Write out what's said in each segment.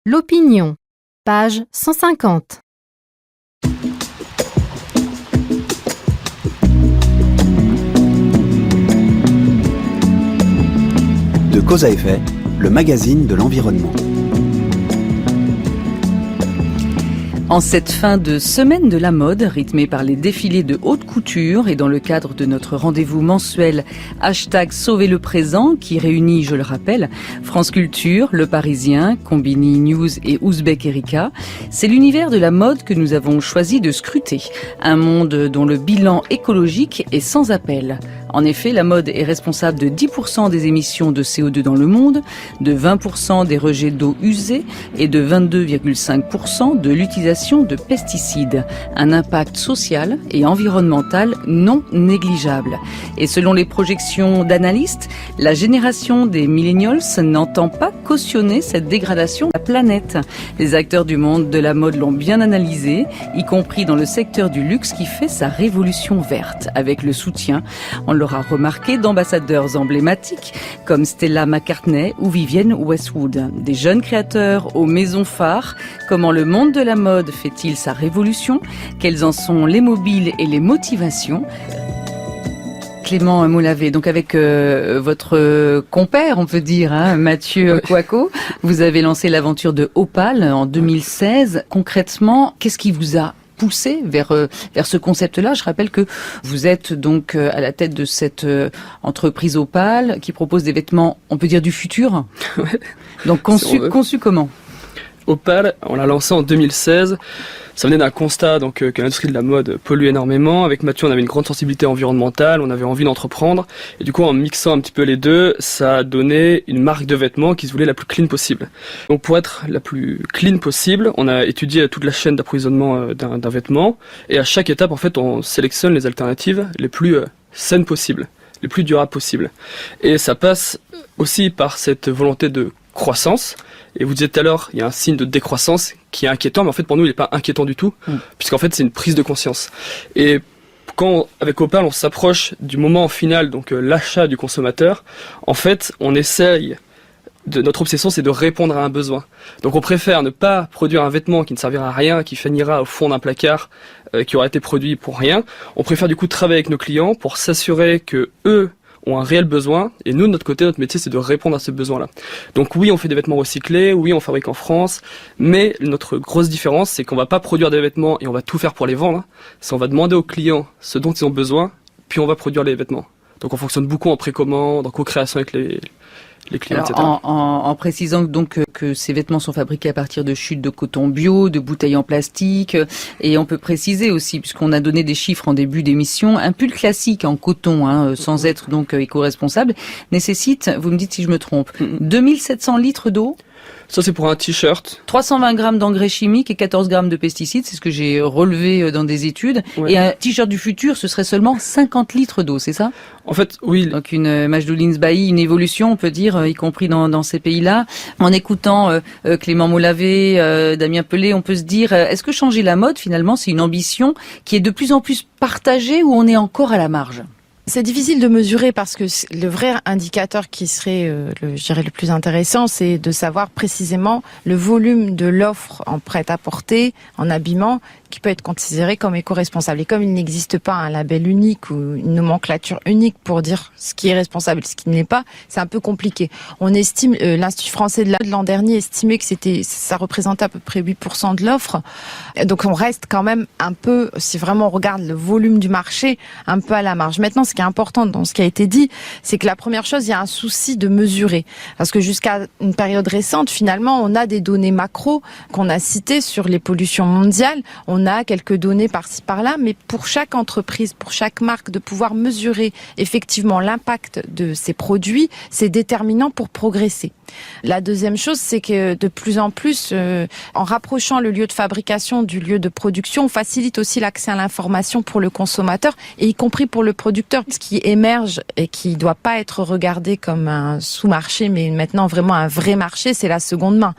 L'opinion, page 150. De Cause à effet, le magazine de l'environnement. En cette fin de semaine de la mode, rythmée par les défilés de haute couture et dans le cadre de notre rendez-vous mensuel #Sauver le présent qui réunit, je le rappelle, France Culture, Le Parisien, Combini News et Ouzbek Erika, c'est l'univers de la mode que nous avons choisi de scruter. Un monde dont le bilan écologique est sans appel. En effet, la mode est responsable de 10% des émissions de CO2 dans le monde, de 20% des rejets d'eau usés et de 22,5% de l'utilisation de pesticides. Un impact social et environnemental non négligeable. Et selon les projections d'analystes, la génération des millennials n'entend pas cautionner cette dégradation de la planète. Les acteurs du monde de la mode l'ont bien analysé, y compris dans le secteur du luxe qui fait sa révolution verte, avec le soutien, on l'aura remarqué, d'ambassadeurs emblématiques comme Stella McCartney ou Vivienne Westwood. Des jeunes créateurs aux maisons phares. Comment le monde de la mode fait-il sa révolution? Quelles en sont les mobiles et les motivations? Clément Moulavé, donc avec votre compère, on peut dire, Mathieu Kouaco, vous avez lancé l'aventure de Opal en 2016. Concrètement, qu'est-ce qui vous a poussé vers ce concept-là? Je rappelle que vous êtes donc à la tête de cette entreprise Opal qui propose des vêtements, on peut dire, du futur. Donc conçu comment? Opal, on l'a lancé en 2016. Ça venait d'un constat que l'industrie de la mode pollue énormément. Avec Mathieu, on avait une grande sensibilité environnementale, on avait envie d'entreprendre. Et du coup, en mixant un petit peu les deux, ça a donné une marque de vêtements qui se voulait la plus clean possible. Donc pour être la plus clean possible, on a étudié toute la chaîne d'approvisionnement d'un vêtement. Et à chaque étape, en fait, on sélectionne les alternatives les plus saines possibles, les plus durables possibles. Et ça passe aussi par cette volonté de croissance. Et vous disiez tout à l'heure, il y a un signe de décroissance qui est inquiétant, mais en fait pour nous il n'est pas inquiétant du tout, puisqu'en fait c'est une prise de conscience. Et quand avec Opal on s'approche du moment final, donc l'achat du consommateur, en fait on essaye, notre obsession c'est de répondre à un besoin. Donc on préfère ne pas produire un vêtement qui ne servira à rien, qui finira au fond d'un placard, qui aura été produit pour rien. On préfère du coup travailler avec nos clients pour s'assurer que eux ont un réel besoin, et nous, de notre côté, notre métier, c'est de répondre à ce besoin-là. Donc oui, on fait des vêtements recyclés, oui, on fabrique en France, mais notre grosse différence, c'est qu'on va pas produire des vêtements et on va tout faire pour les vendre, c'est on va demander aux clients ce dont ils ont besoin, puis on va produire les vêtements. Donc on fonctionne beaucoup en précommande, en co-création avec les clients, etc. En précisant donc que ces vêtements sont fabriqués à partir de chutes de coton bio, de bouteilles en plastique, et on peut préciser aussi, puisqu'on a donné des chiffres en début d'émission, un pull classique en coton, sans être donc éco-responsable, nécessite, vous me dites si je me trompe, 2700 litres d'eau. Ça, c'est pour un t-shirt. 320 grammes d'engrais chimiques et 14 grammes de pesticides, c'est ce que j'ai relevé dans des études. Ouais. Et un t-shirt du futur, ce serait seulement 50 litres d'eau, c'est ça? En fait, oui. Donc une Majdoulin Sbahi, une évolution, on peut dire, y compris dans ces pays-là. En écoutant Clément Moulavé, Damien Pelé, on peut se dire, est-ce que changer la mode, finalement, c'est une ambition qui est de plus en plus partagée ou on est encore à la marge? C'est difficile de mesurer parce que le vrai indicateur qui serait, je dirais, le plus intéressant, c'est de savoir précisément le volume de l'offre en prêt-à-porter, en habillement, qui peut être considéré comme éco-responsable. Et comme il n'existe pas un label unique ou une nomenclature unique pour dire ce qui est responsable et ce qui ne l'est pas, c'est un peu compliqué. On estime, l'Institut français de l'an dernier estimait que ça représentait à peu près 8% de l'offre. Donc on reste quand même un peu, si vraiment on regarde le volume du marché, un peu à la marge. Maintenant, ce qui est important dans ce qui a été dit, c'est que la première chose, il y a un souci de mesurer. Parce que jusqu'à une période récente, finalement, on a des données macro qu'on a citées sur les pollutions mondiales. On a quelques données par-ci par-là, mais pour chaque entreprise, pour chaque marque, de pouvoir mesurer effectivement l'impact de ces produits, c'est déterminant pour progresser. La deuxième chose, c'est que de plus en plus, en rapprochant le lieu de fabrication du lieu de production, on facilite aussi l'accès à l'information pour le consommateur, et y compris pour le producteur. Ce qui émerge et qui ne doit pas être regardé comme un sous-marché, mais maintenant vraiment un vrai marché, c'est la seconde main.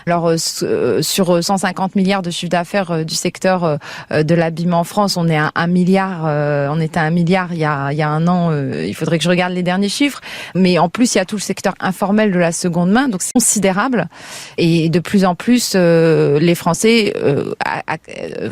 Alors, sur 150 milliards de chiffre d'affaires du secteur de l'habillement en France, on est à 1 milliard, on était à 1 milliard il y a un an, il faudrait que je regarde les derniers chiffres, mais en plus il y a tout le secteur informel de la seconde seconde main, donc c'est considérable. Et de plus en plus, les Français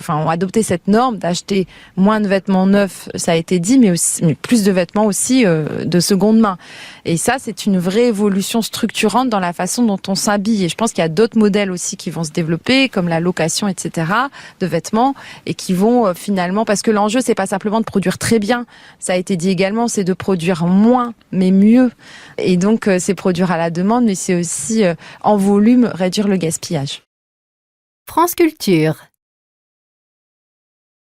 ont adopté cette norme d'acheter moins de vêtements neufs, ça a été dit, mais plus de vêtements aussi de seconde main. Et ça, c'est une vraie évolution structurante dans la façon dont on s'habille. Et je pense qu'il y a d'autres modèles aussi qui vont se développer, comme la location, etc., de vêtements, et qui vont finalement, parce que l'enjeu, c'est pas simplement de produire très bien, ça a été dit également, c'est de produire moins, mais mieux. Et donc, c'est produire à la demande, mais c'est aussi, en volume, réduire le gaspillage. France Culture.